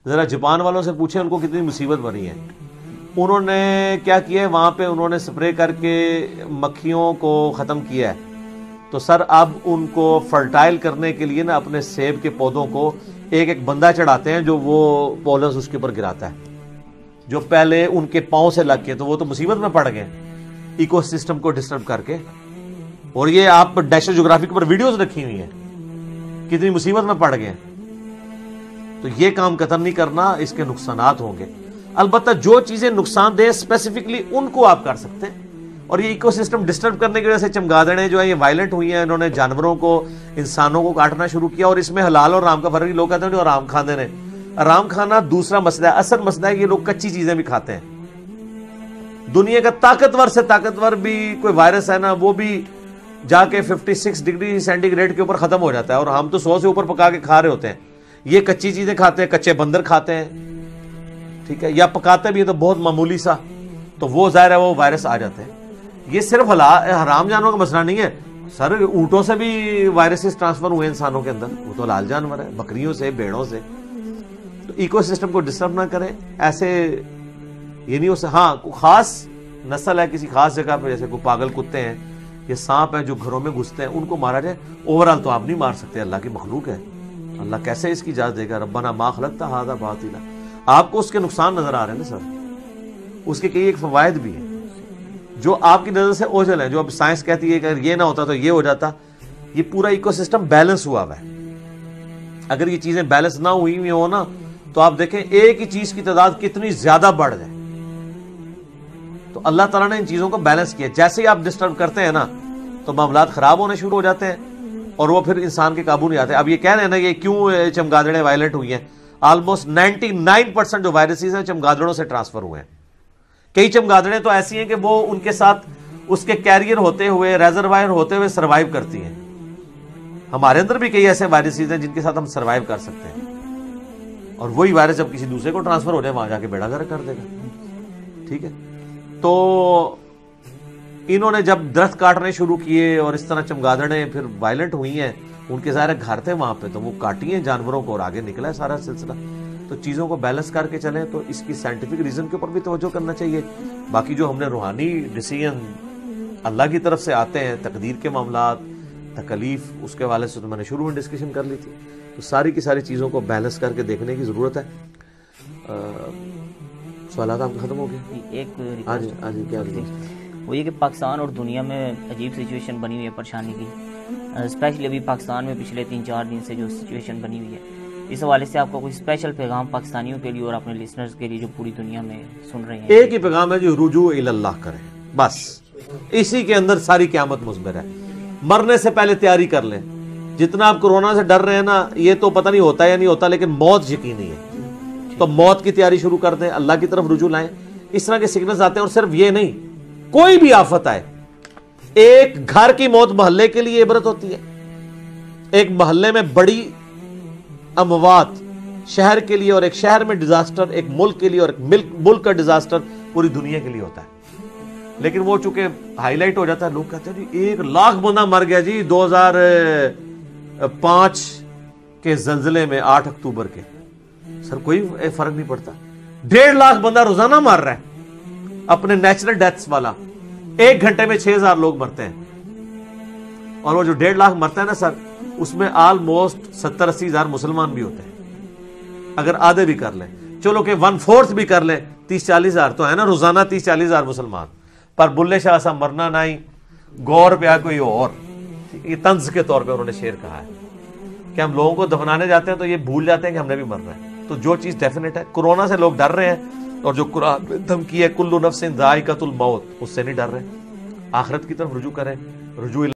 ذرا جاپان والوں سے پوچھیں ان کو کتنی مصیبت بنی ہے. انہوں نے کیا کیا ہے وہاں پہ, انہوں نے سپرے کر کے مکھیوں کو ختم کیا ہے. تو سر اب ان کو فرٹائل کرنے کے لیے نا اپنے سیب کے پودوں کو ایک ایک بندہ چڑھاتے ہیں جو وہ پولنز اس کے اوپر گراتا ہے, جو پہلے ان کے پاؤں سے لگ کے, تو وہ تو مصیبت میں پڑ گئے ایکو سسٹم کو ڈسٹرب کر کے. اور یہ آپ نیشنل جغرافی کے اوپر ویڈیوز رکھی ہوئی ہیں, کتنی مصیبت میں پڑ گئے. تو یہ کام قطعا نہیں کرنا, اس کے نقصانات ہوں گے. البتہ جو چیزیں نقصان دہ اسپیسیفکلی ان کو آپ کر سکتے ہیں. اور یہ ایکو سسٹم ڈسٹرب کرنے کی وجہ سے چمگادڑیں جو ہیں یہ وائلنٹ ہوئی ہیں, انہوں نے جانوروں کو, انسانوں کو کاٹنا شروع کیا. اور اس میں حلال اور حرام کا فرق, لوگ کہتے ہیں جو حرام کھانے نے, حرام کھانا دوسرا مسئلہ ہے. اصل مسئلہ ہے یہ لوگ کچی چیزیں بھی کھاتے ہیں. دنیا کا طاقتور سے طاقتور بھی کوئی وائرس ہے نا, وہ بھی جا کے 56 ڈگری سینٹی گریڈ کے اوپر ختم ہو جاتا ہے, اور ہم تو 100 سے اوپر پکا کے کھا رہے ہوتے ہیں. یہ کچی چیزیں کھاتے ہیں, کچے بندر کھاتے ہیں, ٹھیک ہے, یا پکاتے بھی ہے تو بہت معمولی سا, تو وہ ظاہر ہے وہ وائرس آ جاتے ہیں. یہ صرف حرام جانوروں کا مسئلہ نہیں ہے سر, اونٹوں سے بھی وائرسز ٹرانسفر ہوئے انسانوں کے اندر, وہ تو حلال جانور ہے, بکریوں سے, بھیڑوں سے. تو ایکو سسٹم کو ڈسٹرب نہ کریں ایسے. یہ نہیں ہو سکتا, ہاں خاص نسل ہے کسی خاص جگہ پہ, جیسے کوئی پاگل کتے ہیں, یہ سانپ ہیں جو گھروں میں گھستے ہیں, ان کو مارا جائے. اوورال تو آپ نہیں مار سکتے, اللہ کی مخلوق ہے, اللہ کیسے اس کی اجازت دے گا. ربنا ما خلقت ھذا باطلا. آپ کو اس کے نقصان نظر آ رہے ہیں نا سر, اس کے کئی ایک فوائد بھی ہیں جو آپ کی نظر سے اوجھل ہیں, جو اب سائنس کہتی ہے کہ اگر یہ نہ ہوتا تو یہ ہو جاتا. یہ پورا ایکو سسٹم بیلنس ہوا ہے. اگر یہ چیزیں بیلنس نہ ہوئی ہو نا, تو آپ دیکھیں ایک ہی چیز کی تعداد کتنی زیادہ بڑھ جائے. تو اللہ تعالیٰ نے ان چیزوں کو بیلنس کیا. جیسے ہی آپ ڈسٹرب کرتے ہیں نا تو معاملات خراب ہونے شروع ہو جاتے ہیں, اور وہ پھر انسان کے قابو نہیں آتے. اب یہ کہہ رہے ہیں نا یہ کیوں چمگادڑیں وائلنٹ ہوئی ہیں, آلموسٹ 99% جو وائرسز ہیں چمگادڑوں سے ٹرانسفر ہوئے ہیں. کئی چمگادڑیں تو ایسی ہیں کہ وہ ان کے ساتھ اس کے کیریئر ہوتے ہوئے, ریزروائر ہوتے ہوئے سروائیو کرتی ہیں. ہمارے اندر بھی کئی ایسے وائرسز ہیں جن کے ساتھ ہم سروائیو کر سکتے ہیں, اور وہی وائرس جب کسی دوسرے کو ٹرانسفر ہو جائے وہاں جا کے بیڑا گرک کر دے گا. ٹھیک ہے, تو انہوں نے جب درخت کاٹنے شروع کیے اور اس طرح چمگادڑیں پھر وائلنٹ ہوئی ہیں, ان کے ظاہر گھر تھے وہاں پہ, تو وہ کاٹی ہیں جانوروں کو, اور آگے نکلا ہے سارا سلسلہ. تو چیزوں کو بیلنس کر کے چلیں, تو اس کی سائنٹیفک ریزن کے اوپر بھی توجہ کرنا چاہیے. باقی جو ہم نے روحانی ڈیسیژن اللہ کی طرف سے آتے ہیں, تقدیر کے معاملات, تکلیف, اس کے حوالے سے تو میں نے شروع میں ڈسکشن کر لی تھی. تو ساری کی ساری چیزوں کو بیلنس کر کے دیکھنے کی ضرورت ہے. سوالات آپ ختم ہو گئے؟ ایک آج کیا وہ یہ کہ پاکستان اور دنیا میں عجیب سچویشن بنی ہوئی ہے پریشانی کی, اسپیشلی ابھی پاکستان میں پچھلے 3-4 دن سے جو سچویشن بنی ہوئی ہے, اس حوالے سے آپ کا کوئی اسپیشل پیغام پاکستانیوں کے لیے اور اپنے لسنرز کے لیے جو پوری دنیا میں سن رہے ہیں؟ ایک ہی پیغام ہے, جو رجوع الی اللہ کریں, بس اسی کے اندر ساری قیامت مضمر ہے. مرنے سے پہلے تیاری کر لیں. جتنا آپ کورونا سے ڈر رہے ہیں نا, یہ تو پتہ نہیں ہوتا یا نہیں ہوتا, لیکن موت یقینی ہے. تو موت کی تیاری شروع کر دیں, اللہ کی طرف رجوع لائیں. اس طرح کے سگنلز آتے ہیں, اور صرف یہ نہیں, کوئی بھی آفت آئے, ایک گھر کی موت محلے کے لیے عبرت ہوتی ہے. ایک محلے میں بڑی اموات شہر کے لیے, اور ایک شہر میں ڈیزاسٹر ایک ملک کے لیے, اور ایک ملک کا ڈیزاسٹر پوری دنیا کے لیے ہوتا ہے. لیکن وہ چونکہ ہائی لائٹ ہو جاتا ہے, لوگ کہتے ہیں جی 1,00,000 بندہ مر گیا جی 2005 کے زلزلے میں 8 اکتوبر کے. سر کوئی فرق نہیں پڑتا. 1.5 بندہ روزانہ مر رہا ہے اپنے نیچرل ڈیتھس والا. 1 گھنٹے میں 6,000 لوگ مرتے ہیں, اور وہ جو 1.5 مرتا ہے نا سر, اس میں آلموسٹ 70-80 ہزار مسلمان بھی ہوتے ہیں. اگر آدھے بھی کر لیں, چلو کہ 1/4 بھی کر لیں, 30-40 ہزار تو ہے نا روزانہ, 30-40 ہزار مسلمان. پر بلے شاہ سا مرنا نہیں, گور پہ کوئی اور. یہ طنز کے طور پہ انہوں نے شعر کہا ہے کہ ہم لوگوں کو دفنانے جاتے ہیں تو یہ بھول جاتے ہیں کہ ہم نے بھی مرنا ہے. تو جو چیز ڈیفینیٹ ہے, کورونا سے لوگ ڈر رہے ہیں, اور جو قرآن میں دھمکی ہے کل نفس ذائقۃ الموت, اس سے نہیں ڈر رہے. آخرت کی طرف رجوع کریں, رجوع